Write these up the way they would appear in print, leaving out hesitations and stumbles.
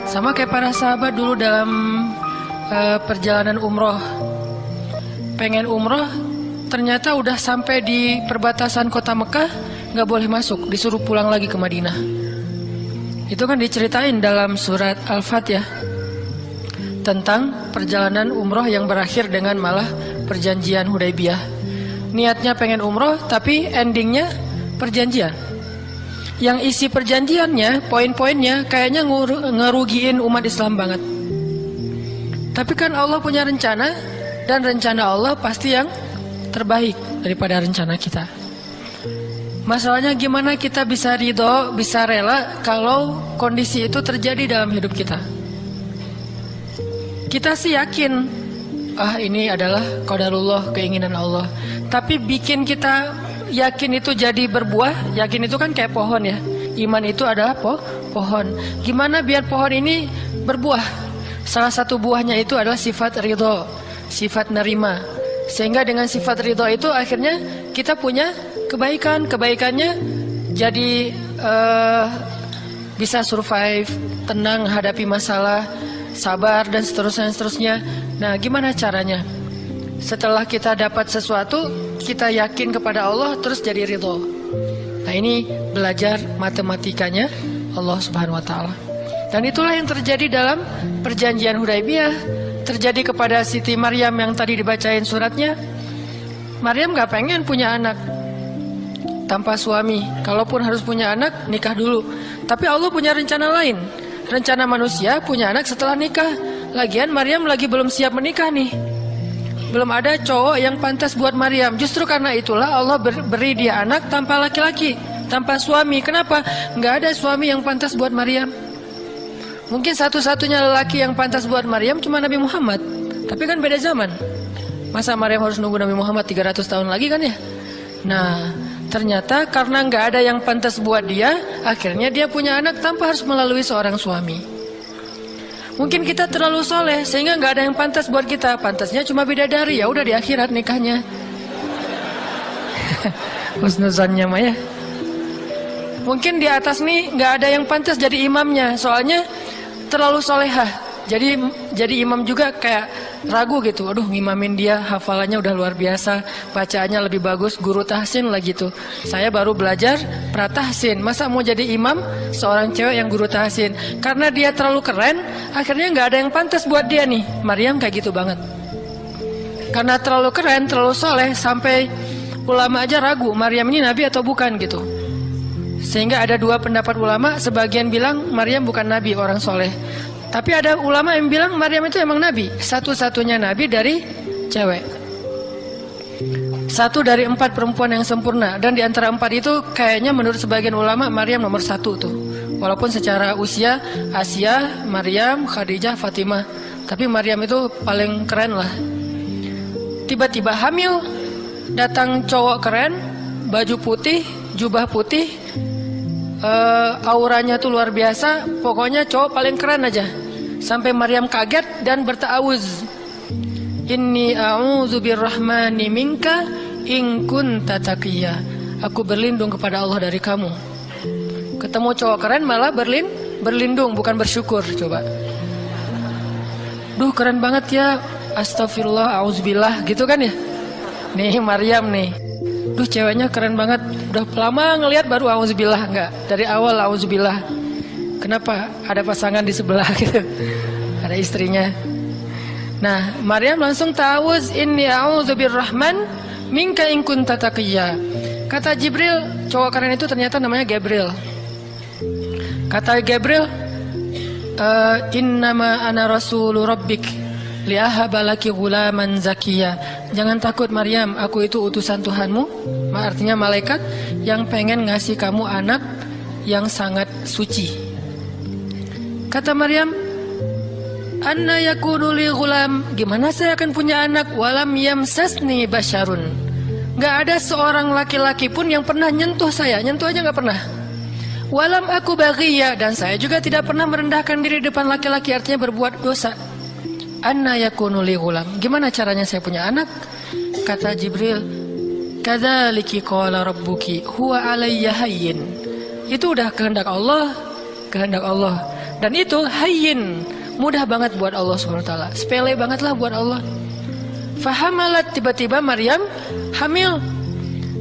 Sama kayak para sahabat dulu dalam perjalanan umroh. Pengen umroh, ternyata udah sampai di perbatasan kota Mekah, nggak boleh masuk, disuruh pulang lagi ke Madinah. Itu kan diceritain dalam surat Al-Fatihah tentang perjalanan umroh yang berakhir dengan malah perjanjian Hudaybiyah. Niatnya pengen umroh, tapi endingnya perjanjian. Yang isi perjanjiannya, poin-poinnya kayaknya ngerugiin umat Islam banget. Tapi kan Allah punya rencana, dan rencana Allah pasti yang terbaik daripada rencana kita. Masalahnya gimana kita bisa ridho, bisa rela kalau kondisi itu terjadi dalam hidup kita. Kita sih yakin, ini adalah qadarullah, keinginan Allah. Tapi bikin kita yakin itu jadi berbuah, yakin itu kan kayak pohon ya. Iman itu adalah pohon. Gimana biar pohon ini berbuah? Salah satu buahnya itu adalah sifat ridho, sifat nerima. Sehingga dengan sifat ridho itu akhirnya kita punya kebaikan. Kebaikannya jadi bisa survive, tenang hadapi masalah, sabar dan seterusnya. Nah, gimana caranya? Setelah kita dapat sesuatu, kita yakin kepada Allah, terus jadi ridho. Nah, ini belajar matematikanya Allah Subhanahu wa Ta'ala. Dan itulah yang terjadi dalam perjanjian Hudaybiyah. Terjadi kepada Siti Maryam yang tadi dibacain suratnya. Maryam gak pengen punya anak tanpa suami. Kalaupun harus punya anak, nikah dulu. Tapi Allah punya rencana lain. Rencana manusia punya anak setelah nikah. Lagian Maryam lagi belum siap menikah nih. Belum ada cowok yang pantas buat Maryam. Justru karena itulah Allah beri dia anak tanpa laki-laki, tanpa suami. Kenapa? Nggak ada suami yang pantas buat Maryam. Mungkin satu-satunya lelaki yang pantas buat Maryam cuma Nabi Muhammad. Tapi kan beda zaman. Masa Maryam harus nunggu Nabi Muhammad 300 tahun lagi kan ya? Nah, ternyata karena nggak ada yang pantas buat dia, akhirnya dia punya anak tanpa harus melalui seorang suami. Mungkin kita terlalu soleh sehingga nggak ada yang pantas buat kita. Pantasnya cuma bidadari, ya udah di akhirat nikahnya. Husnuzannya mah ya. Mungkin di atas nih nggak ada yang pantas jadi imamnya, soalnya terlalu solehah. Jadi imam juga kayak ragu gitu. Aduh, ngimamin dia, hafalannya udah luar biasa, bacaannya lebih bagus, guru tahsin lah gitu. Saya baru belajar pratahsin, masa mau jadi imam seorang cewek yang guru tahsin? Karena dia terlalu keren, akhirnya nggak ada yang pantas buat dia nih. Maryam kayak gitu banget. Karena terlalu keren, terlalu soleh, sampai ulama aja ragu Maryam ini nabi atau bukan gitu. Sehingga ada dua pendapat ulama, sebagian bilang Maryam bukan nabi, orang soleh. Tapi ada ulama yang bilang Maryam itu emang nabi, satu-satunya nabi dari cewek. Satu dari 4 perempuan yang sempurna. Dan di antara 4 itu kayaknya menurut sebagian ulama Maryam nomor 1 tuh. Walaupun secara usia Asia, Maryam, Khadijah, Fatimah, tapi Maryam itu paling keren lah. Tiba-tiba hamil, datang cowok keren, baju putih, jubah putih, auranya tuh luar biasa. Pokoknya cowok paling keren aja. Sampai Maryam kaget dan berta'awuz, Inni a'udzu birrahmani minka in kunta taqiyya. Aku berlindung kepada Allah dari kamu. Ketemu cowok keren malah berlindung, bukan bersyukur. Coba. Duh, keren banget ya. Astagfirullah, auzubillah, gitu kan ya. Nih Maryam nih. Duh, ceweknya keren banget. Udah lama ngelihat baru auzubillah, enggak. Dari awal auzubillah. Kenapa? Ada pasangan di sebelah gitu. Ada istrinya. Nah, Maryam langsung ta'awuz, inni a'udzu birrahman minka in kunta taqiyya. Kata Jibril, cowok keren itu ternyata namanya Gabriel. Kata Gabriel, innama ana rasulu rabbik li'ahaba laki ghulaman zakiyya. Jangan takut Maryam, aku itu utusan Tuhanmu. Artinya malaikat yang pengen ngasih kamu anak yang sangat suci. Kata Maryam, anna yakunu li ghulam, gimana saya akan punya anak? Walam yamsasni basyarun, gak ada seorang laki-laki pun yang pernah nyentuh saya, nyentuh aja gak pernah. Walam aku baghiyya, dan saya juga tidak pernah merendahkan diri depan laki-laki, artinya berbuat dosa. Anna yakunu li ghulam, gimana caranya saya punya anak? Kata Jibril, kadzaliki qala rabbuki huwa alayya hayyin. Itu udah kehendak Allah, kehendak Allah. Dan itu hayyin, mudah banget buat Allah SWT, sepele banget lah buat Allah. Fahamalat, tiba-tiba Maryam hamil.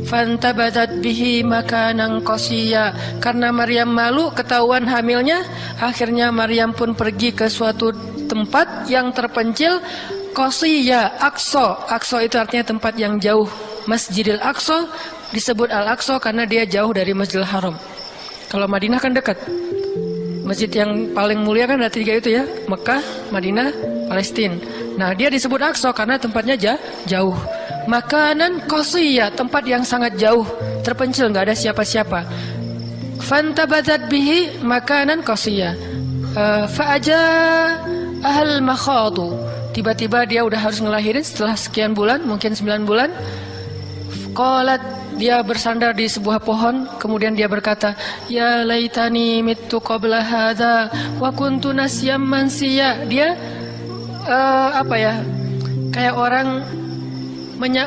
Fantabadat bihi makanan qasiyya, karena Maryam malu ketahuan hamilnya, akhirnya Maryam pun pergi ke suatu tempat yang terpencil, qasiyya, Aqsa. Aqsa itu artinya tempat yang jauh. Masjidil Aqsa disebut Al-Aqsa karena dia jauh dari Masjidil Haram. Kalau Madinah kan dekat. Masjid yang paling mulia kan ada 3 itu ya, Mekah, Madinah, Palestina. Nah, dia disebut Aqsa karena tempatnya jauh. Makanan qasiyya, tempat yang sangat jauh, terpencil, nggak ada siapa-siapa. Fantabadat bihi makanan qasiyya. Fa'aja ahal makhadu. Tiba-tiba dia udah harus ngelahirin setelah sekian bulan, mungkin 9 bulan. Qalat, dia bersandar di sebuah pohon, kemudian dia berkata, ya laitani mittu qabla hadza wa kuntu nasyam mansiya. Dia kayak orang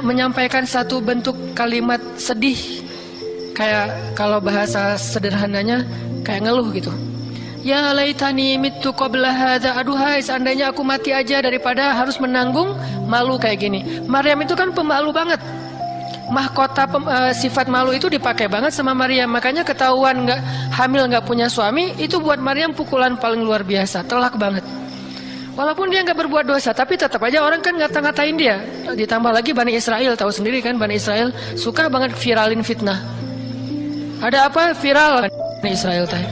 menyampaikan satu bentuk kalimat sedih, kayak kalau bahasa sederhananya kayak ngeluh gitu. Ya laitani mittu qabla hadza, aduhai seandainya aku mati aja daripada harus menanggung malu kayak gini. Maryam itu kan pemalu banget. Mahkota sifat malu itu dipakai banget sama Maryam. Makanya ketahuan hamil nggak punya suami, itu buat Maryam pukulan paling luar biasa, telak banget. Walaupun dia nggak berbuat dosa, tapi tetap aja orang kan ngata-ngatain dia. Ditambah lagi Bani Israel, tahu sendiri kan, Bani Israel suka banget viralin fitnah. Ada apa viral Bani Israel teh?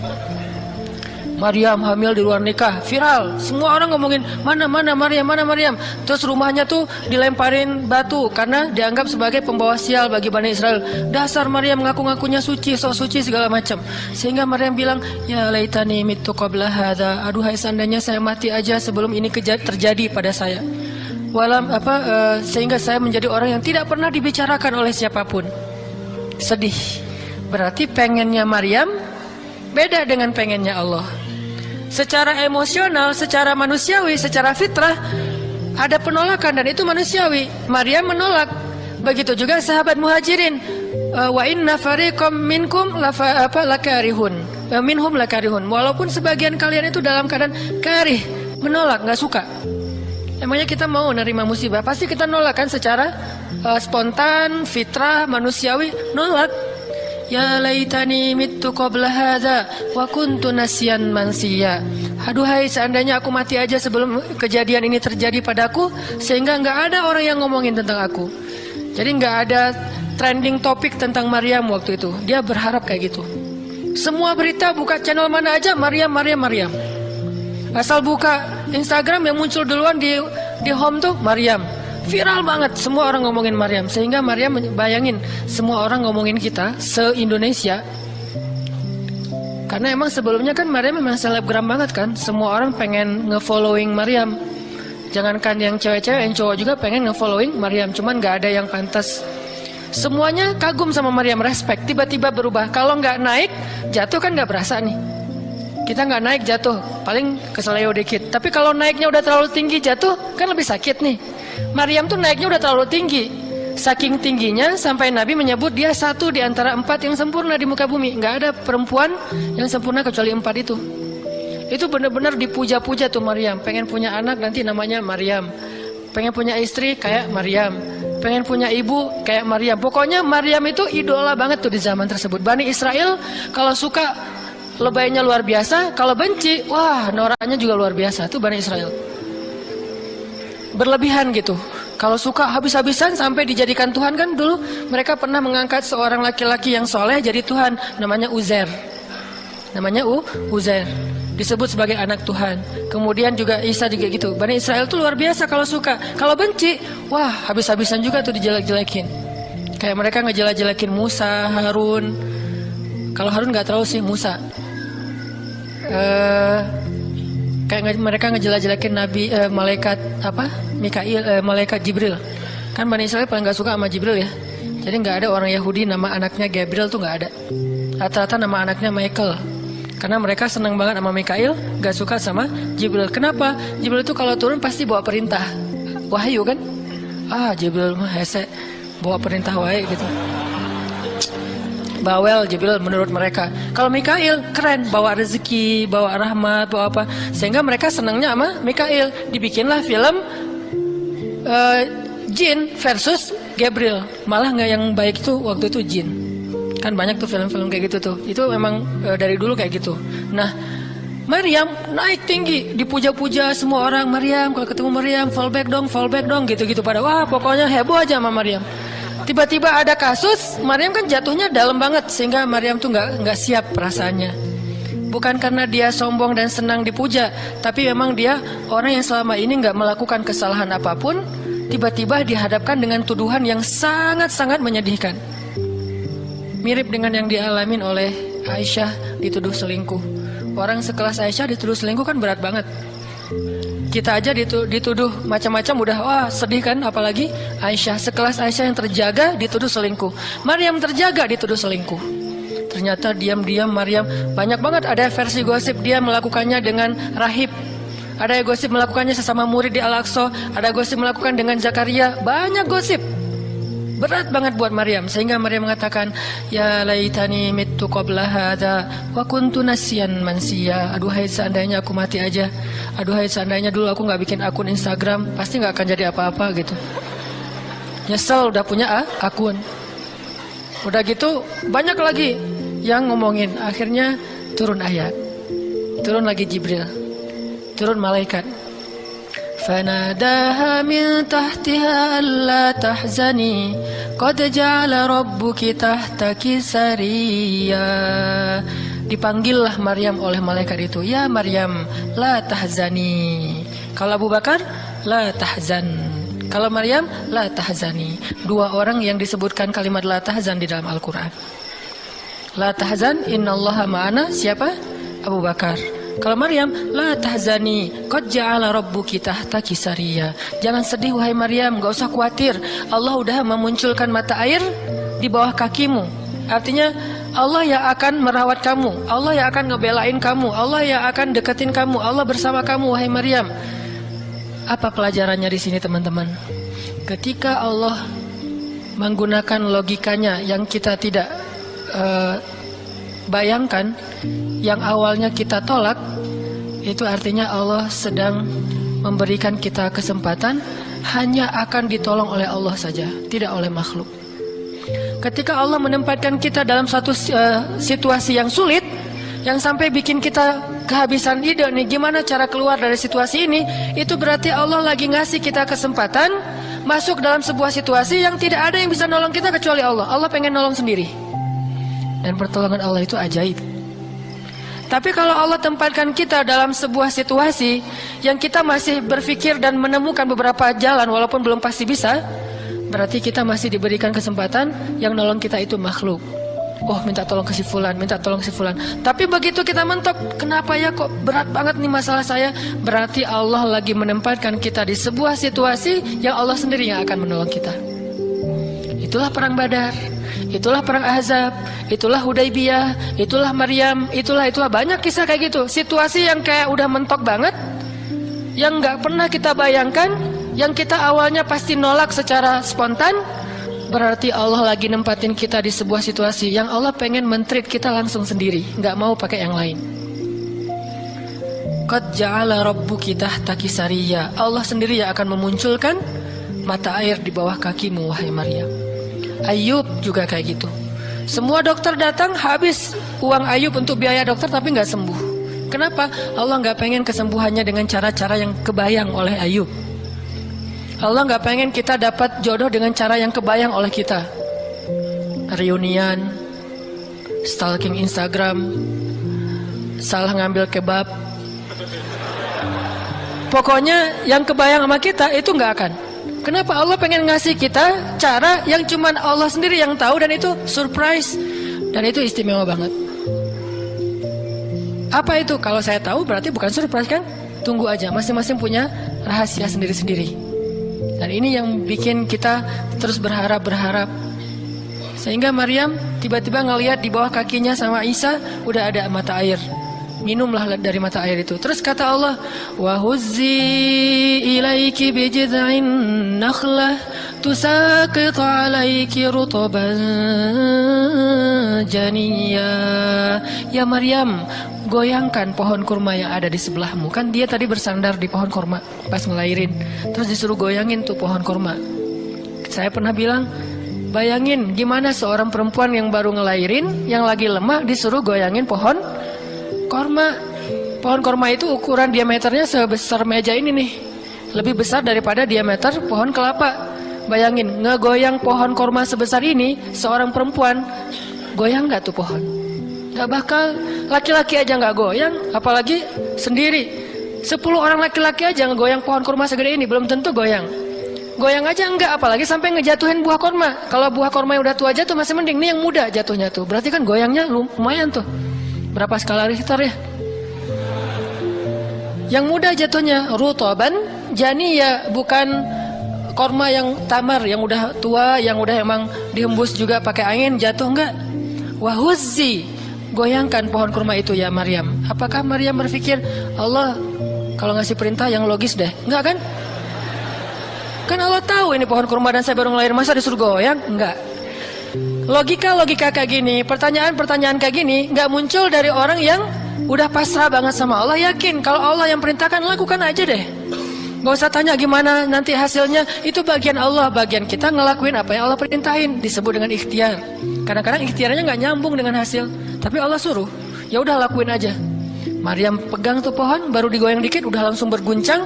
Maryam hamil di luar nikah, viral. Semua orang ngomongin mana Maryam, mana Maryam. Terus rumahnya tuh dilemparin batu karena dianggap sebagai pembawa sial bagi Bani Israel. Dasar Maryam ngaku-ngakunya suci, sok suci segala macam. Sehingga Maryam bilang, ya laitani mittu qabla hadza, aduhai seandainya saya mati aja sebelum ini terjadi pada saya. Sehingga saya menjadi orang yang tidak pernah dibicarakan oleh siapapun. Sedih. Berarti pengennya Maryam beda dengan pengennya Allah. Secara emosional, secara manusiawi, secara fitrah ada penolakan dan itu manusiawi. Maryam menolak. Begitu juga sahabat Muhajirin. Wa inna fariqam minkum lakarihun. Minhum lakarihun. Walaupun sebagian kalian itu dalam keadaan karih, menolak, nggak suka. Emangnya kita mau nerima musibah? Pasti kita nolak kan secara spontan, fitrah, manusiawi, nolak. Ya laitani mittu qabla hadza wa kuntu nasyan mansiya. Aduhai seandainya aku mati aja sebelum kejadian ini terjadi padaku, sehingga nggak ada orang yang ngomongin tentang aku. Jadi nggak ada trending topik tentang Maryam waktu itu. Dia berharap kayak gitu. Semua berita buka channel mana aja Maryam. Asal buka Instagram yang muncul duluan di home tuh Maryam. Viral banget, semua orang ngomongin Maryam. Sehingga Maryam, bayangin, semua orang ngomongin kita se-Indonesia. Karena emang sebelumnya kan Maryam memang selebgram banget kan. Semua orang pengen nge-following Maryam. Jangankan yang cewek-cewek, yang cowok juga pengen nge-following Maryam. Cuman gak ada yang pantas. Semuanya kagum sama Maryam, respect. Tiba-tiba berubah. Kalau gak naik, jatuh kan gak berasa nih. Kita gak naik, jatuh. Paling keseleo dikit. Tapi kalau naiknya udah terlalu tinggi, jatuh kan lebih sakit nih. Maryam tuh naiknya udah terlalu tinggi. Saking tingginya sampai Nabi menyebut dia satu di antara 4 yang sempurna di muka bumi. Nggak ada perempuan yang sempurna kecuali 4 itu. Itu benar-benar dipuja-puja tuh Maryam. Pengen punya anak nanti namanya Maryam. Pengen punya istri kayak Maryam. Pengen punya ibu kayak Maryam. Pokoknya Maryam itu idola banget tuh di zaman tersebut. Bani Israel kalau suka lebaynya luar biasa, kalau benci, wah noraknya juga luar biasa. Tuh Bani Israel. Berlebihan gitu. Kalau suka habis-habisan sampai dijadikan Tuhan kan dulu mereka pernah mengangkat seorang laki-laki yang soleh jadi Tuhan, namanya Uzair. Uzair. Disebut sebagai anak Tuhan. Kemudian juga Isa juga gitu. Bani Israel tuh luar biasa kalau suka. Kalau benci, wah habis-habisan juga tuh dijelek-jelekin. Kayak mereka ngejelek-jelekin Musa, Harun. Kalau Harun nggak terlalu sih, Musa. Kayak mereka ngejelek-jelekin Nabi malaikat malaikat Jibril. Kan Bani Israel paling nggak suka sama Jibril ya. Jadi nggak ada orang Yahudi nama anaknya Gabriel tuh nggak ada. Rata-rata nama anaknya Michael. Karena mereka senang banget sama Mikail, nggak suka sama Jibril. Kenapa? Jibril itu kalau turun pasti bawa perintah, wahyu kan? Jibril mah hese, bawa perintah wae gitu. bawel Jibril menurut mereka. Kalau Mikail keren, bawa rezeki, bawa rahmat, bawa apa, sehingga mereka senangnya sama Mikail. Dibikinlah film jin versus Gabriel. Malah nggak yang baik itu waktu itu jin. Kan banyak tuh film-film kayak gitu tuh. Itu memang dari dulu kayak gitu. Nah, Maryam naik tinggi, dipuja-puja semua orang. Maryam, kalau ketemu Maryam, fallback dong, gitu-gitu pada. Wah, pokoknya heboh aja sama Maryam. Tiba-tiba ada kasus, Maryam kan jatuhnya dalam banget, sehingga Maryam tuh nggak siap perasaannya. Bukan karena dia sombong dan senang dipuja, tapi memang dia orang yang selama ini nggak melakukan kesalahan apapun, tiba-tiba dihadapkan dengan tuduhan yang sangat-sangat menyedihkan. Mirip dengan yang dialamin oleh Aisyah dituduh selingkuh. Orang sekelas Aisyah dituduh selingkuh kan berat banget. Kita aja dituduh macam-macam udah wah sedih kan, apalagi Aisyah, sekelas Aisyah yang terjaga dituduh selingkuh. Maryam terjaga dituduh selingkuh. Ternyata diam-diam Maryam, banyak banget ada versi gosip dia melakukannya dengan rahib. Ada gosip melakukannya sesama murid di Al-Aqsa, ada gosip melakukan dengan Zakaria, banyak gosip. Berat banget buat Maryam, sehingga Maryam mengatakan, ya laitani mittu qabla hadza wa kuntu nasiyan mansiya. Aduhai seandainya aku mati aja. Aduhai seandainya dulu aku nggak bikin akun Instagram, pasti nggak akan jadi apa-apa gitu. Nyesel udah punya akun. Udah gitu banyak lagi yang ngomongin. Akhirnya turun ayat, turun lagi Jibril, turun malaikat. فناداها من تحتها ألا تحزني قد جعل ربك تحتك سريا. Dipanggillah Maryam oleh malaikat itu, ya Maryam, la tahzani. Kalau Abu Bakar, la tahzan. Kalau Maryam, la tahzani. Dua orang yang disebutkan kalimat la tahzan di dalam Al-Quran. La tahzan, innallaha ma'ana. Siapa? Abu Bakar. Kalau Maryam, la tahzani, qad ja'ala rabbuki tahtaki sariya. Jangan sedih wahai Maryam, gak usah khawatir. Allah udah memunculkan mata air di bawah kakimu. Artinya Allah yang akan merawat kamu, Allah yang akan ngebelain kamu, Allah yang akan deketin kamu, Allah bersama kamu wahai Maryam. Apa pelajarannya di sini teman-teman? Ketika Allah menggunakan logikanya yang kita tidak bayangkan, yang awalnya kita tolak, itu artinya Allah sedang memberikan kita kesempatan, hanya akan ditolong oleh Allah saja, tidak oleh makhluk. Ketika Allah menempatkan kita dalam satu situasi yang sulit, yang sampai bikin kita kehabisan ide nih gimana cara keluar dari situasi ini, itu berarti Allah lagi ngasih kita kesempatan masuk dalam sebuah situasi yang tidak ada yang bisa nolong kita kecuali Allah. Allah pengen nolong sendiri. Dan pertolongan Allah itu ajaib. Tapi kalau Allah tempatkan kita dalam sebuah situasi yang kita masih berpikir dan menemukan beberapa jalan walaupun belum pasti bisa, berarti kita masih diberikan kesempatan yang nolong kita itu makhluk. Oh, minta tolong ke si fulan, minta tolong ke si fulan. Tapi begitu kita mentok, kenapa ya kok berat banget nih masalah saya? Berarti Allah lagi menempatkan kita di sebuah situasi yang Allah sendiri yang akan menolong kita. Itulah perang Badar, itulah perang Ahzab, itulah Hudaybiyah, itulah Maryam, itulah banyak kisah kayak gitu. Situasi yang kayak udah mentok banget, yang nggak pernah kita bayangkan, yang kita awalnya pasti nolak secara spontan. Berarti Allah lagi nempatin kita di sebuah situasi yang Allah pengen men-treat kita langsung sendiri, nggak mau pakai yang lain. Qad ja'ala rabbuki tahtaki sariya. Allah sendiri yang akan memunculkan mata air di bawah kakimu wahai Maryam. Ayub juga kayak gitu. Semua dokter datang, habis uang Ayub untuk biaya dokter tapi nggak sembuh. Kenapa? Allah nggak pengen kesembuhannya dengan cara-cara yang kebayang oleh Ayub. Allah nggak pengen kita dapat jodoh dengan cara yang kebayang oleh kita. Reunian, stalking Instagram, salah ngambil kebab. Pokoknya yang kebayang sama kita itu nggak akan. Kenapa? Allah pengen ngasih kita cara yang cuman Allah sendiri yang tahu, dan itu surprise, dan itu istimewa banget. Apa itu? Kalau saya tahu berarti bukan surprise kan? Tunggu aja, masing-masing punya rahasia sendiri-sendiri. Dan ini yang bikin kita terus berharap. Sehingga Maryam tiba-tiba ngelihat di bawah kakinya sama Isa udah ada mata air. minumlah dari mata air itu. Terus kata Allah, wa huzzi ilaiki bijid'in nakhlah tusaqit 'alaiki rutban janiyya. Ya Maryam, goyangkan pohon kurma yang ada di sebelahmu. Kan dia tadi bersandar di pohon kurma pas ngelahirin. Terus disuruh goyangin tuh pohon kurma. Saya pernah bilang, bayangin gimana seorang perempuan yang baru ngelahirin, yang lagi lemah, disuruh goyangin pohon korma. Pohon korma itu ukuran diameternya sebesar meja ini nih, lebih besar daripada diameter pohon kelapa. Bayangin, ngegoyang pohon korma sebesar ini, seorang perempuan, goyang gak tuh pohon? Gak bakal. Laki-laki aja gak goyang, apalagi sendiri. 10 orang laki-laki aja ngegoyang pohon korma segede ini, belum tentu goyang. Goyang aja enggak, apalagi sampai ngejatuhin buah korma. Kalau buah korma yang udah tua jatuh masih mending, nih yang muda jatuhnya tuh. Berarti kan goyangnya lumayan tuh. Berapa skala Richter ya? Yang muda jatuhnya rutoban janiyya, bukan korma yang tamar, yang udah tua, yang udah emang dihembus juga pakai angin jatuh, enggak. Wahuzzi, goyangkan pohon kurma itu ya Maryam. Apakah Maryam berpikir Allah kalau ngasih perintah yang logis deh? Enggak kan? Kan Allah tahu ini pohon kurma dan saya baru ngelahirin, masa disuruh goyang? Enggak. Logika kayak gini, pertanyaan kayak gini nggak muncul dari orang yang udah pasrah banget sama Allah, yakin kalau Allah yang perintahkan, lakukan aja deh. Gak usah tanya gimana nanti hasilnya, itu bagian Allah, bagian kita ngelakuin apa yang Allah perintahin, disebut dengan ikhtiar. Kadang-kadang ikhtiarnya nggak nyambung dengan hasil, tapi Allah suruh, ya udah lakuin aja. Maryam pegang tuh pohon, baru digoyang dikit udah langsung berguncang.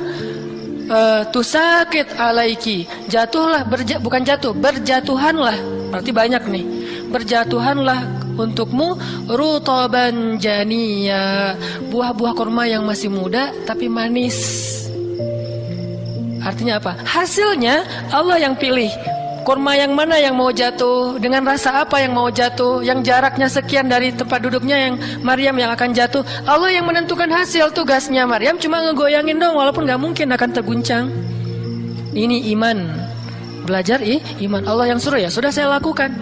Tusakit alaiki, jatuhlah, bukan jatuh, berjatuhanlah, berarti banyak nih. Berjatuhanlah untukmu rutoban janiyya, buah-buah kurma yang masih muda tapi manis. Artinya apa? Hasilnya Allah yang pilih. Kurma yang mana yang mau jatuh, dengan rasa apa yang mau jatuh, yang jaraknya sekian dari tempat duduknya yang Maryam yang akan jatuh. Allah yang menentukan hasil. Tugasnya Maryam cuma ngegoyangin dong, walaupun gak mungkin akan terguncang. Ini iman. Belajar iman. Allah yang suruh, ya sudah saya lakukan.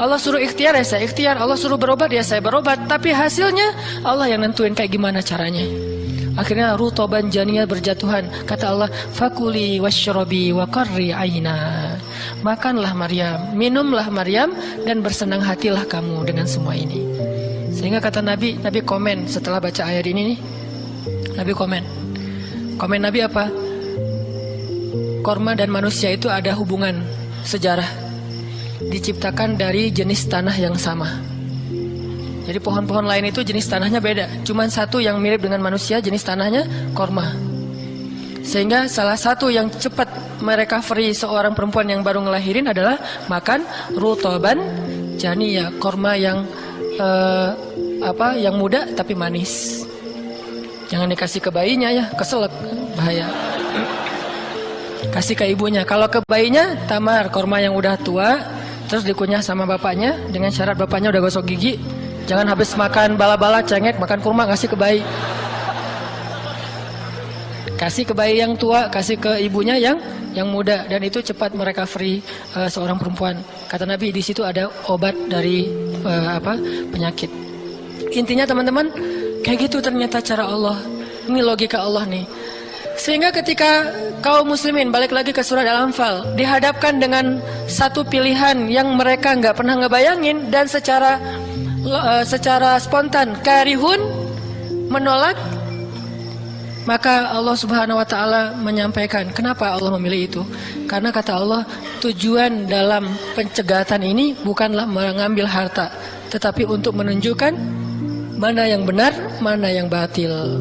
Allah suruh ikhtiar, ya saya ikhtiar. Allah suruh berobat, ya saya berobat. Tapi hasilnya Allah yang nentuin kayak gimana caranya. Akhirnya rutoban janiyya, berjatuhan. Kata Allah, fakuli washrobi wa qarri aina. Makanlah Maryam, minumlah Maryam, dan bersenang hatilah kamu dengan semua ini. Sehingga kata Nabi komen setelah baca ayat ini nih. Nabi komen Nabi apa? Korma dan manusia itu ada hubungan sejarah, diciptakan dari jenis tanah yang sama. Jadi pohon-pohon lain itu jenis tanahnya beda. Cuman satu yang mirip dengan manusia, jenis tanahnya korma. Sehingga salah satu yang cepat merecovery seorang perempuan yang baru ngelahirin adalah makan rutoban janiyya, korma yang yang muda tapi manis. Jangan dikasih ke bayinya ya, keselak, bahaya. Kasih ke ibunya. Kalau ke bayinya tamar, korma yang udah tua, terus dikunyah sama bapaknya dengan syarat bapaknya udah gosok gigi. Jangan habis makan bala-bala cengek, makan kurma kasih ke bayi. Kasih ke bayi yang tua, kasih ke ibunya yang muda, dan itu cepat merecovery seorang perempuan. Kata Nabi, di situ ada obat dari penyakit. Intinya teman-teman, kayak gitu ternyata cara Allah. Ini logika Allah nih. Sehingga ketika kaum muslimin, balik lagi ke surat Al-Anfal, dihadapkan dengan satu pilihan yang mereka nggak pernah ngebayangin, dan secara spontan karihun, menolak, maka Allah Subhanahu wa taala menyampaikan kenapa Allah memilih itu. Karena kata Allah, tujuan dalam pencegatan ini bukanlah mengambil harta, tetapi untuk menunjukkan mana yang benar, mana yang batil.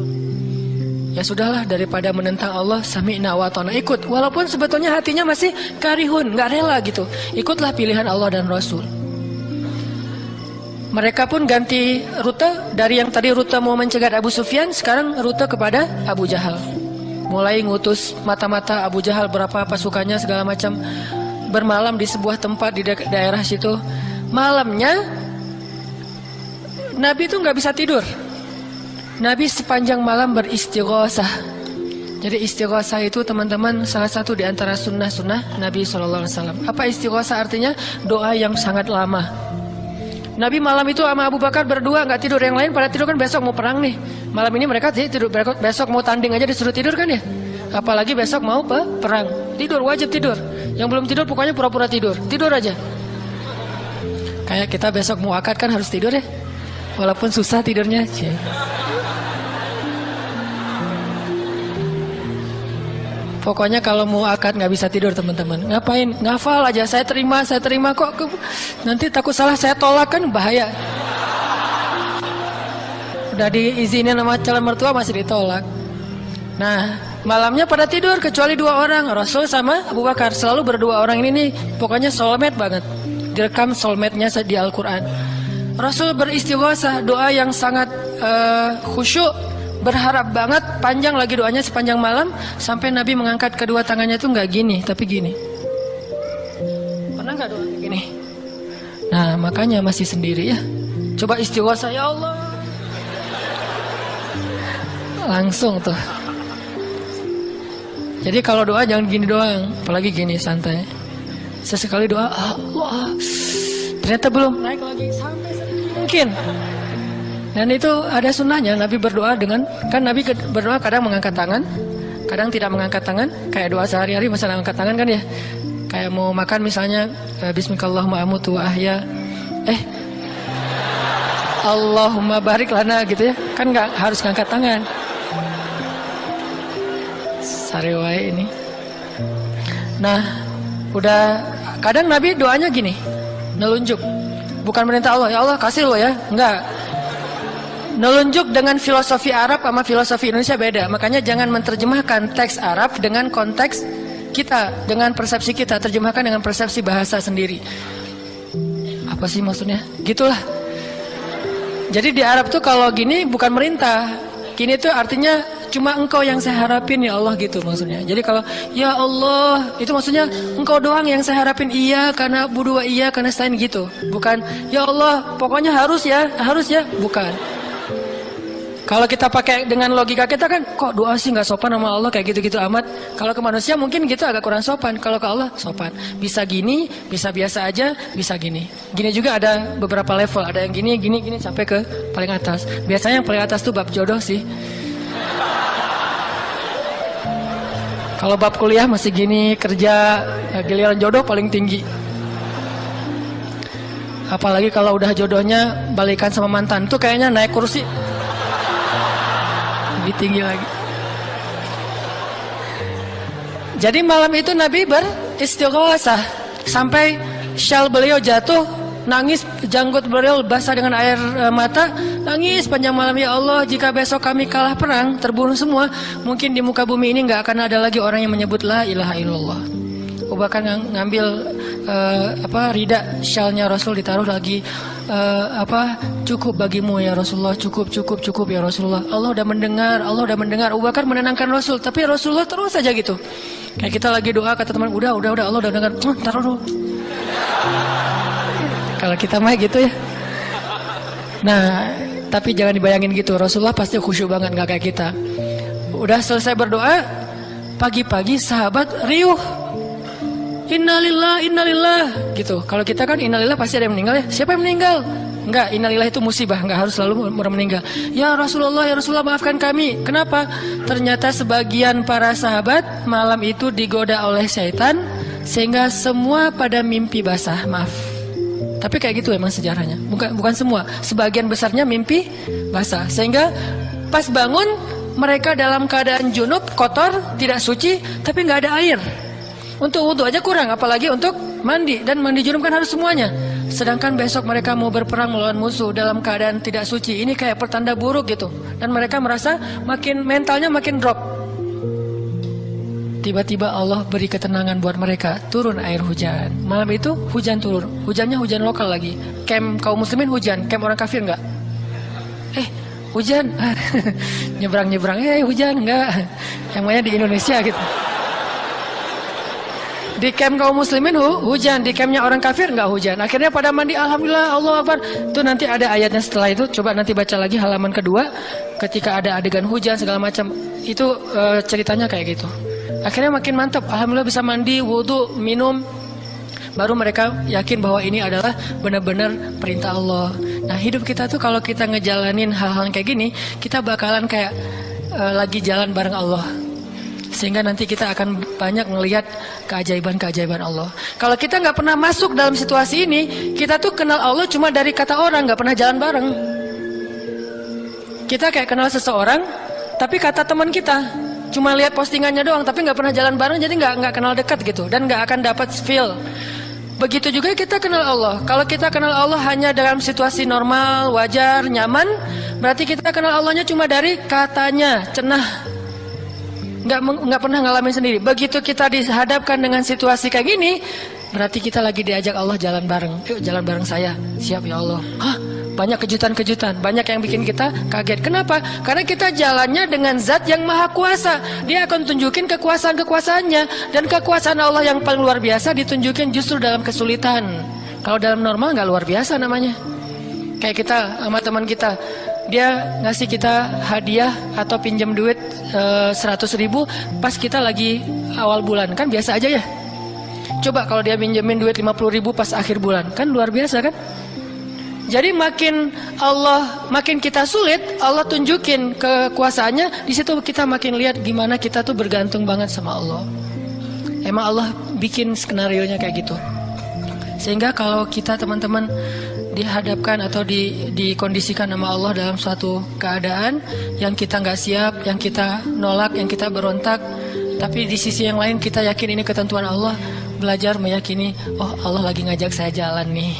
Ya sudahlah, daripada menentang Allah, sami'na wa ta'na, ikut. Walaupun sebetulnya hatinya masih karihun, nggak rela gitu. Ikutlah pilihan Allah dan Rasul. Mereka pun ganti rute, dari yang tadi rute mau mencegat Abu Sufyan, sekarang rute kepada Abu Jahal. Mulai ngutus mata-mata Abu Jahal, berapa pasukannya segala macam, bermalam di sebuah tempat di daerah situ. Malamnya Nabi itu nggak bisa tidur. Nabi sepanjang malam beristighosah. Jadi istighosah itu teman-teman salah satu di antara sunnah-sunnah Nabi SAW. Apa istighosah artinya? Doa yang sangat lama. Nabi malam itu sama Abu Bakar berdua nggak tidur, yang lain pada tidur kan besok mau perang nih. Malam ini mereka tidur, besok mau tanding aja disuruh tidur kan ya. Apalagi besok mau perang, tidur wajib tidur. Yang belum tidur pokoknya pura-pura tidur aja. Kayak kita besok mau akad kan harus tidur ya, walaupun susah tidurnya. Pokoknya kalau mau akad nggak bisa tidur teman-teman. Ngapain? Ngafal aja. Saya terima kok. Nanti takut salah saya tolak kan bahaya. Udah diizinin sama calon mertua masih ditolak. Nah, malamnya pada tidur kecuali 2 orang, Rasul sama Abu Bakar. Selalu berdua orang ini nih, pokoknya soulmate banget. Direkam soulmate-nya di Al-Quran. Rasul beristighosah, doa yang sangat khusyuk. Berharap banget, panjang lagi doanya sepanjang malam, sampai Nabi mengangkat kedua tangannya itu nggak gini, tapi gini. Pernah nggak doa gini? Nah, makanya masih sendiri ya. Coba istighosah, ya Allah. Langsung tuh. Jadi kalau doa jangan gini doang, apalagi gini santai. Sesekali doa, Allah. Ternyata belum naik lagi sampai mungkin. Dan itu ada sunnahnya, Nabi berdoa dengan, kan Nabi berdoa kadang mengangkat tangan, kadang tidak mengangkat tangan, kayak doa sehari-hari masalah angkat tangan kan ya. Kayak mau makan misalnya, Bismillahirrahmanirrahim amutu wa ahya, Allahumma barik lana gitu ya, kan nggak harus ngangkat tangan. Sariwai ini. Nah, udah kadang Nabi doanya gini, nelunjuk, bukan merintah Allah, ya Allah kasih lo ya, enggak. Nelunjuk dengan filosofi Arab sama filosofi Indonesia beda. Makanya jangan menerjemahkan teks Arab dengan konteks kita, dengan persepsi kita. Terjemahkan dengan persepsi bahasa sendiri. Apa sih maksudnya? Gitulah. Jadi di Arab tuh kalau gini bukan merintah. Gini tuh artinya cuma engkau yang saya harapin ya Allah gitu maksudnya. Jadi kalau ya Allah itu maksudnya engkau doang yang saya harapin, iya karena berdua, iya karena selain gitu. Bukan ya Allah pokoknya harus ya, bukan. Kalau kita pakai dengan logika kita kan, kok doa sih nggak sopan sama Allah kayak gitu-gitu amat. Kalau ke manusia mungkin gitu agak kurang sopan. Kalau ke Allah sopan. Bisa gini, bisa biasa aja, bisa gini. Gini juga ada beberapa level. Ada yang gini sampai ke paling atas. Biasanya yang paling atas tuh bab jodoh sih. Kalau bab kuliah masih gini, kerja, giliran jodoh paling tinggi. Apalagi kalau udah jodohnya balikan sama mantan, tuh kayaknya naik kursi. Lebih tinggi lagi. Jadi malam itu Nabi beristighosah sampai syal beliau jatuh, nangis, janggut beliau basah dengan air mata, nangis panjang malam, ya Allah jika besok kami kalah perang, terbunuh semua, mungkin di muka bumi ini nggak akan ada lagi orang yang menyebut la ilaha illallah. Abu Bakar ngambil rida syalnya Rasul, ditaruh lagi, cukup bagimu ya Rasulullah, cukup ya Rasulullah. Allah udah mendengar. Abu Bakar menenangkan Rasul, tapi Rasulullah terus saja gitu. Kayak kita lagi doa, kata teman, udah Allah udah dengar, taruh dulu. Kalau kita mah gitu ya. Nah, tapi jangan dibayangin gitu. Rasulullah pasti khusyuk banget, nggak kayak kita. Udah selesai berdoa, pagi-pagi sahabat riuh. Innalillah gitu. Kalau kita kan innalillah pasti ada yang meninggal ya. Siapa yang meninggal? Enggak, innalillah itu musibah, enggak harus selalu orang meninggal. Ya Rasulullah maafkan kami. Kenapa? Ternyata sebagian para sahabat malam itu digoda oleh syaitan sehingga semua pada mimpi basah. Maaf. Tapi kayak gitu emang sejarahnya. Bukan semua. Sebagian besarnya mimpi basah. Sehingga pas bangun mereka dalam keadaan junub, kotor, tidak suci, tapi nggak ada air. Untuk wudhu aja kurang, apalagi untuk mandi. Dan mandi junub kan harus semuanya. Sedangkan besok mereka mau berperang melawan musuh dalam keadaan tidak suci. Ini kayak pertanda buruk gitu. Dan mereka merasa mentalnya makin drop. Tiba-tiba Allah beri ketenangan buat mereka. Turun air hujan. Malam itu hujan turun. Hujannya hujan lokal lagi. Camp kaum muslimin hujan. Camp orang kafir enggak? Hujan. Nyebrang-nyebrang. Hujan enggak. Yang namanya di Indonesia gitu. Di camp kaum muslimin hujan, di campnya orang kafir nggak hujan. Akhirnya pada mandi, alhamdulillah, Allah Akbar. Itu nanti ada ayatnya setelah itu. Coba nanti baca lagi halaman kedua. Ketika ada adegan hujan segala macam, itu ceritanya kayak gitu. Akhirnya makin mantap. Alhamdulillah bisa mandi, wudhu, minum. baru mereka yakin bahwa ini adalah benar-benar perintah Allah. Nah, hidup kita tuh kalau kita ngejalanin hal-hal kayak gini, kita bakalan kayak lagi jalan bareng Allah. Sehingga nanti kita akan banyak ngelihat keajaiban-keajaiban Allah. Kalau kita nggak pernah masuk dalam situasi ini, kita tuh kenal Allah cuma dari kata orang, nggak pernah jalan bareng. Kita kayak kenal seseorang, tapi kata teman kita, cuma lihat postingannya doang, tapi nggak pernah jalan bareng, jadi nggak kenal dekat gitu, dan nggak akan dapat feel. Begitu juga kita kenal Allah. Kalau kita kenal Allah hanya dalam situasi normal, wajar, nyaman, berarti kita kenal Allahnya cuma dari katanya, cenah. Nggak pernah ngalamin sendiri. Begitu kita dihadapkan dengan situasi kayak gini, berarti kita lagi diajak Allah jalan bareng. Yuk jalan bareng saya. Siap ya Allah. Hah? Banyak kejutan-kejutan, banyak yang bikin kita kaget. Kenapa? Karena kita jalannya dengan zat yang maha kuasa. Dia akan tunjukin kekuasaan-kekuasaannya. Dan kekuasaan Allah yang paling luar biasa ditunjukin justru dalam kesulitan. Kalau dalam normal nggak luar biasa namanya. Kayak kita sama teman kita, dia ngasih kita hadiah atau pinjam duit 100.000 pas kita lagi awal bulan, kan biasa aja ya. Coba kalau dia pinjemin duit 50.000 pas akhir bulan, kan luar biasa kan. Jadi makin kita sulit, Allah tunjukin kekuasaannya, di situ kita makin lihat gimana kita tuh bergantung banget sama Allah. Emang Allah bikin skenario-nya kayak gitu. Sehingga kalau kita teman-teman dihadapkan atau dikondisikan sama Allah dalam suatu keadaan yang kita nggak siap, yang kita nolak, yang kita berontak, tapi di sisi yang lain kita yakin ini ketentuan Allah, belajar meyakini, oh Allah lagi ngajak saya jalan nih,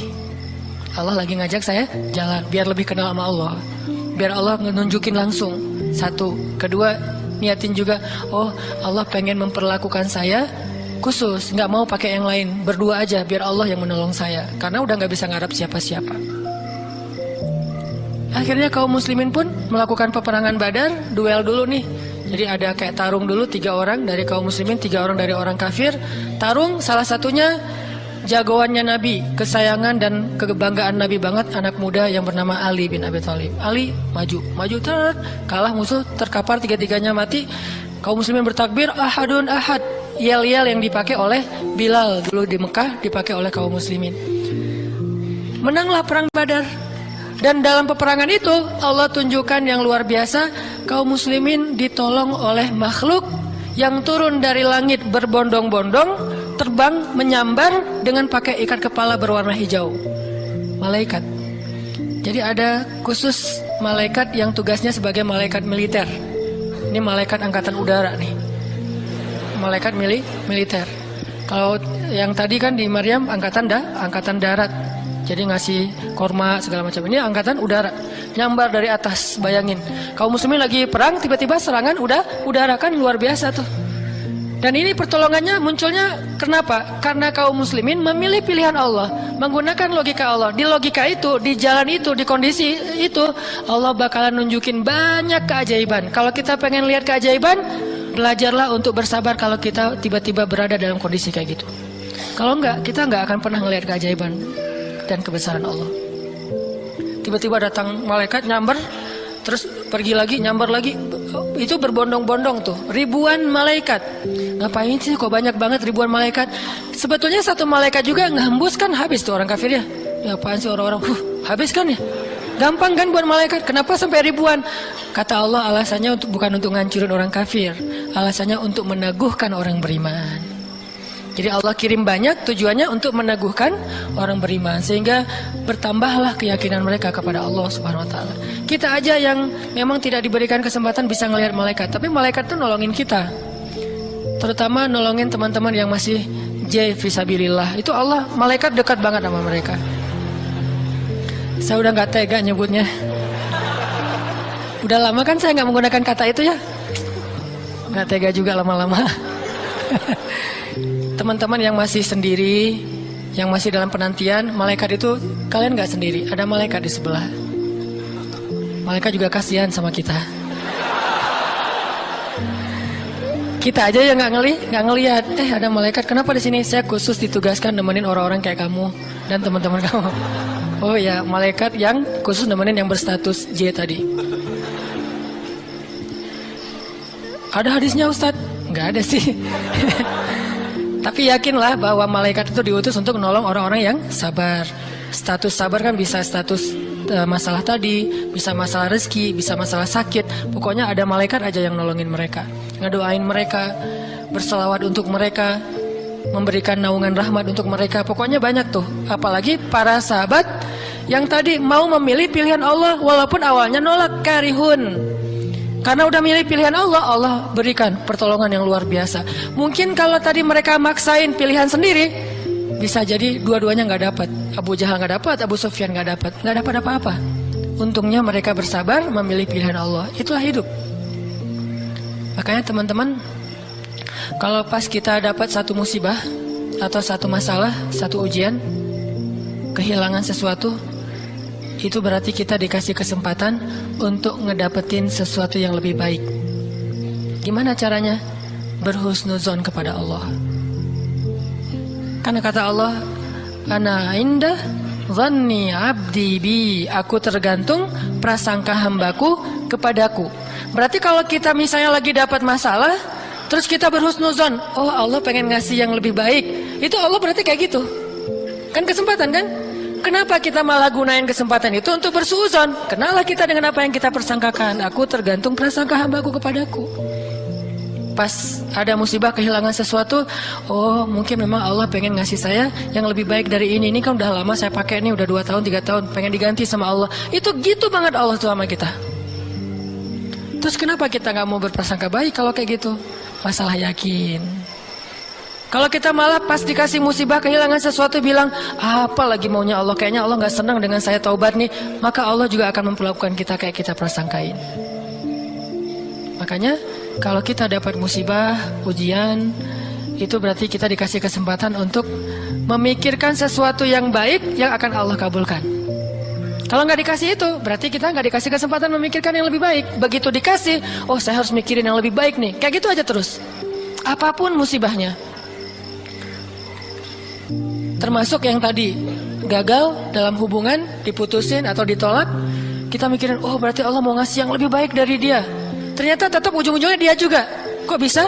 Allah lagi ngajak saya jalan, biar lebih kenal sama Allah, biar Allah nunjukin langsung. Satu, kedua, niatin juga, oh Allah pengen memperlakukan saya khusus, nggak mau pakai yang lain, berdua aja biar Allah yang menolong saya, karena udah nggak bisa ngarap siapa-siapa. Akhirnya kaum muslimin pun melakukan peperangan Badar, duel dulu nih. Jadi ada kayak tarung dulu, 3 orang dari kaum muslimin, 3 orang dari orang kafir. Tarung, salah satunya jagoannya Nabi, kesayangan dan kebanggaan Nabi banget, anak muda yang bernama Ali bin Abi Thalib. Ali maju, kalah musuh, terkapar, 3-tiganya mati. Kaum muslimin bertakbir, ahadun ahad. Yel-yel yang dipakai oleh Bilal dulu di Mekah dipakai oleh kaum muslimin. Menanglah perang Badar. Dan dalam peperangan itu Allah tunjukkan yang luar biasa, kaum muslimin ditolong oleh makhluk yang turun dari langit berbondong-bondong, terbang menyambar dengan pakai ikat kepala berwarna hijau. Malaikat. Jadi ada khusus malaikat yang tugasnya sebagai malaikat militer. Ini malaikat angkatan udara nih. Malaikat militer. Kalau yang tadi kan di Maryam angkatan darat. Jadi ngasih korma segala macam. Ini angkatan udara. Nyambar dari atas, bayangin. Kaum muslimin lagi perang, tiba-tiba serangan udara, kan luar biasa tuh. Dan ini pertolongannya munculnya kenapa? Karena kaum muslimin memilih pilihan Allah, menggunakan logika Allah. Di logika itu, di jalan itu, di kondisi itu, Allah bakalan nunjukin banyak keajaiban. Kalau kita pengen lihat keajaiban, belajarlah untuk bersabar kalau kita tiba-tiba berada dalam kondisi kayak gitu. Kalau enggak, kita enggak akan pernah ngelihat keajaiban dan kebesaran Allah. Tiba-tiba datang malaikat nyamber, terus pergi lagi, nyamber lagi. Itu berbondong-bondong tuh, ribuan malaikat. Ngapain sih kok banyak banget ribuan malaikat? Sebetulnya satu malaikat juga ngehembus kan habis tuh orang kafir ya. Ya apaan sih orang-orang, habis kan ya? Gampang kan buat malaikat, kenapa sampai ribuan? Kata Allah, alasannya bukan untuk ngancurin orang kafir, alasannya untuk meneguhkan orang beriman. Jadi Allah kirim banyak, tujuannya untuk meneguhkan orang beriman, sehingga bertambahlah keyakinan mereka kepada Allah Subhanahu wa Ta'ala. Kita aja yang memang tidak diberikan kesempatan bisa ngelihat malaikat, tapi malaikat itu nolongin kita, terutama nolongin teman-teman yang masih fisabilillah. Itu Allah, malaikat dekat banget sama mereka. Saya udah nggak tega nyebutnya. Udah lama kan saya nggak menggunakan kata itu ya. Nggak tega juga lama-lama. Teman-teman yang masih sendiri, yang masih dalam penantian, malaikat itu kalian nggak sendiri. Ada malaikat di sebelah. Malaikat juga kasihan sama kita. Kita aja yang nggak ngelihat. Ada malaikat. Kenapa di sini? Saya khusus ditugaskan nemenin orang-orang kayak kamu dan teman-teman kamu. Oh ya, malaikat yang khusus nemenin yang berstatus J tadi. Ada hadisnya Ustadz? Nggak ada sih. Tapi yakinlah bahwa malaikat itu diutus untuk menolong orang-orang yang sabar. Status sabar kan bisa status masalah tadi, bisa masalah rezeki, bisa masalah sakit. Pokoknya ada malaikat aja yang nolongin mereka, ngedoain mereka, berselawat untuk mereka, memberikan naungan rahmat untuk mereka. Pokoknya banyak tuh. Apalagi para sahabat yang tadi mau memilih pilihan Allah walaupun awalnya nolak, karihun. Karena udah milih pilihan Allah, Allah berikan pertolongan yang luar biasa. Mungkin kalau tadi mereka maksain pilihan sendiri, bisa jadi dua-duanya nggak dapat. Abu Jahal nggak dapat, Abu Sufyan nggak dapat apa-apa. Untungnya mereka bersabar memilih pilihan Allah. Itulah hidup. Makanya teman-teman, kalau pas kita dapat satu musibah atau satu masalah, satu ujian, kehilangan sesuatu, itu berarti kita dikasih kesempatan untuk ngedapetin sesuatu yang lebih baik. Gimana caranya? Berhusnuzon kepada Allah. Karena kata Allah, Ana indah dhanni abdi bi, aku tergantung prasangka hambaku kepadaku. Berarti kalau kita misalnya lagi dapat masalah, terus kita berhusnuzon, oh Allah pengen ngasih yang lebih baik, itu Allah berarti kayak gitu. Kan kesempatan kan? Kenapa kita malah gunain kesempatan itu untuk bersuuzon? Kenalah kita dengan apa yang kita persangkakan. Aku tergantung prasangka hambaku kepadaku. Pas ada musibah, kehilangan sesuatu, oh mungkin memang Allah pengen ngasih saya yang lebih baik dari ini. Ini kan udah lama saya pakai, ini udah 2 tahun, 3 tahun, pengen diganti sama Allah. Itu gitu banget Allah tuh sama kita. Terus kenapa kita gak mau berprasangka baik kalau kayak gitu? Masalah yakin. Kalau kita malah pas dikasih musibah, kehilangan sesuatu, bilang apa lagi maunya Allah, kayaknya Allah gak senang dengan saya taubat nih, maka Allah juga akan memperlakukan kita kayak kita prasangkain. Makanya kalau kita dapat musibah, ujian, itu berarti kita dikasih kesempatan untuk memikirkan sesuatu yang baik yang akan Allah kabulkan. Kalau nggak dikasih itu, berarti kita nggak dikasih kesempatan memikirkan yang lebih baik. Begitu dikasih, oh saya harus mikirin yang lebih baik nih, kayak gitu aja terus. Apapun musibahnya. Termasuk yang tadi gagal dalam hubungan, diputusin atau ditolak, kita mikirin, oh berarti Allah mau ngasih yang lebih baik dari dia. Ternyata tetap ujung-ujungnya dia juga. Kok bisa?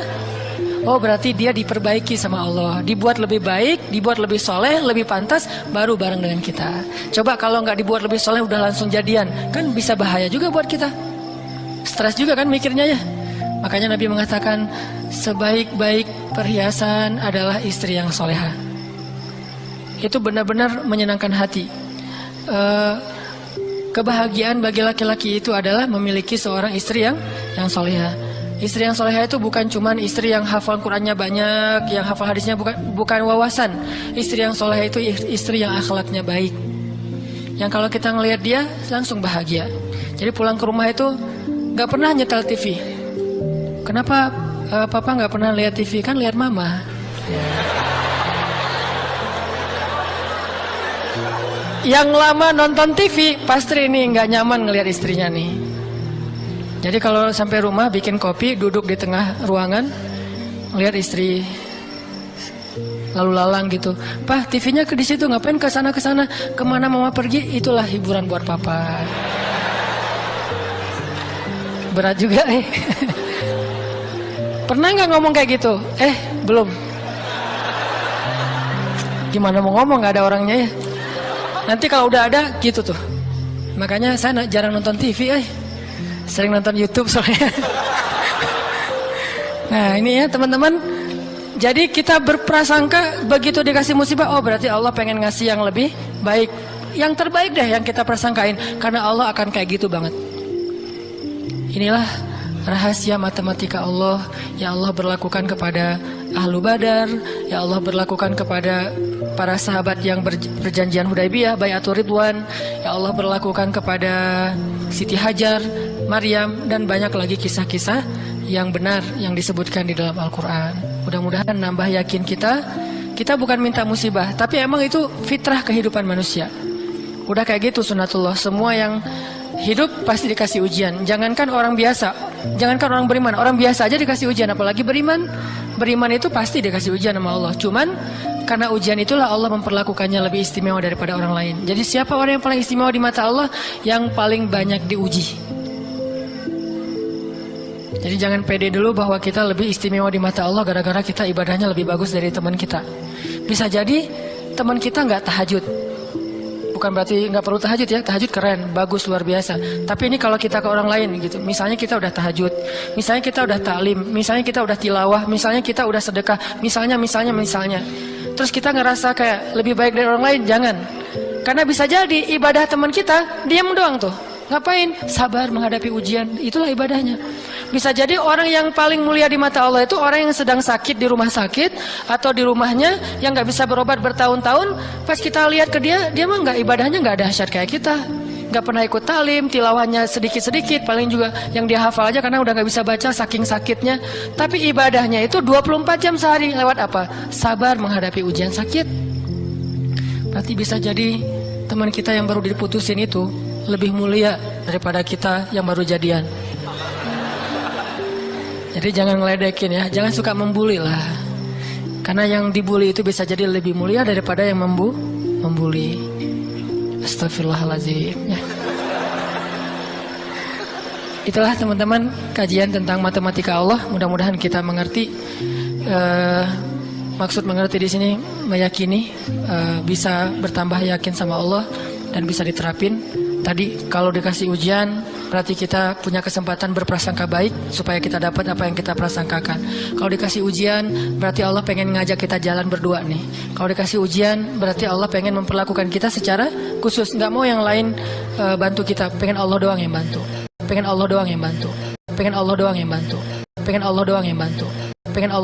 Oh berarti dia diperbaiki sama Allah, dibuat lebih baik, dibuat lebih soleh, lebih pantas, baru bareng dengan kita. Coba kalau nggak dibuat lebih soleh, udah langsung jadian, kan bisa bahaya juga buat kita. Stres juga kan mikirnya ya. Makanya Nabi mengatakan, sebaik-baik perhiasan adalah istri yang solehah. Itu benar-benar menyenangkan hati. Kebahagiaan bagi laki-laki itu adalah memiliki seorang istri yang solehah. Istri yang solehah itu bukan cuman istri yang hafal Qurannya banyak, yang hafal hadisnya, bukan wawasan. Istri yang solehah itu istri yang akhlaknya baik, yang kalau kita ngelihat dia langsung bahagia. Jadi pulang ke rumah itu nggak pernah nyetel TV. Kenapa papa nggak pernah lihat TV? Kan lihat mama. Yang lama nonton TV, pasti ini nggak nyaman ngelihat istrinya nih. Jadi kalau sampai rumah bikin kopi, duduk di tengah ruangan, lihat istri lalu lalang gitu. Pak, TV-nya di situ, ngapain ke sana, kemana mama pergi? Itulah hiburan buat papa. Berat juga Pernah nggak ngomong kayak gitu? Belum. Gimana mau ngomong, nggak ada orangnya ya. Nanti kalau udah ada gitu tuh. Makanya saya jarang nonton TV, sering nonton YouTube soalnya. Nah ini ya teman-teman. Jadi kita berprasangka begitu dikasih musibah, oh berarti Allah pengen ngasih yang lebih baik, yang terbaik deh yang kita prasangkain. Karena Allah akan kayak gitu banget. Inilah rahasia matematika Allah yang Allah berlakukan kepada Ahlu Badar, yang Allah berlakukan kepada para sahabat yang berjanjian Hudaybiyah, Bai'atul Ridwan, yang Allah berlakukan kepada Siti Hajar, Maryam, dan banyak lagi kisah-kisah yang benar yang disebutkan di dalam Al-Quran. Mudah-mudahan nambah yakin kita bukan minta musibah, tapi emang itu fitrah kehidupan manusia. Udah kayak gitu sunatullah, semua yang hidup pasti dikasih ujian. Jangankan orang biasa, jangankan orang beriman, orang biasa aja dikasih ujian, apalagi beriman. Beriman itu pasti dikasih ujian sama Allah. Cuman karena ujian itulah Allah memperlakukannya lebih istimewa daripada orang lain. Jadi siapa orang yang paling istimewa di mata Allah? Yang paling banyak diuji. Jadi jangan pede dulu bahwa kita lebih istimewa di mata Allah gara-gara kita ibadahnya lebih bagus dari teman kita. Bisa jadi teman kita nggak tahajud. Bukan berarti nggak perlu tahajud ya, tahajud keren, bagus, luar biasa. Tapi ini kalau kita ke orang lain gitu, misalnya kita udah tahajud, misalnya kita udah taklim, misalnya kita udah tilawah, misalnya kita udah sedekah, misalnya. Terus kita ngerasa kayak lebih baik dari orang lain, jangan. Karena bisa jadi ibadah teman kita, diam doang tuh. Ngapain? Sabar menghadapi ujian, itulah ibadahnya. Bisa jadi orang yang paling mulia di mata Allah itu orang yang sedang sakit di rumah sakit atau di rumahnya yang nggak bisa berobat bertahun-tahun. Pas kita lihat ke dia mah nggak, ibadahnya nggak dahsyat kayak kita, nggak pernah ikut talim, tilawahnya sedikit-sedikit, paling juga yang dia hafal aja karena udah nggak bisa baca saking sakitnya. Tapi ibadahnya itu 24 jam sehari. Lewat apa? Sabar menghadapi ujian sakit. Berarti bisa jadi teman kita yang baru diputusin itu lebih mulia daripada kita yang baru jadian. Jadi jangan ngeledekin ya, jangan suka membuli lah. Karena yang dibully itu bisa jadi lebih mulia daripada yang membuli. Astagfirullahaladzim ya. Itulah teman-teman kajian tentang matematika Allah. Mudah-mudahan kita mengerti. Maksud mengerti di sini meyakini, bisa bertambah yakin sama Allah dan bisa diterapin. Tadi kalau dikasih ujian berarti kita punya kesempatan berprasangka baik supaya kita dapat apa yang kita prasangkakan. Kalau dikasih ujian berarti Allah pengen ngajak kita jalan berdua nih. Kalau dikasih ujian berarti Allah pengen memperlakukan kita secara khusus. Nggak mau yang lain bantu kita, pengen Allah doang yang bantu. Pengen Allah doang yang bantu. Pengen Allah doang yang bantu. Pengen Allah doang yang bantu. Pengen Allah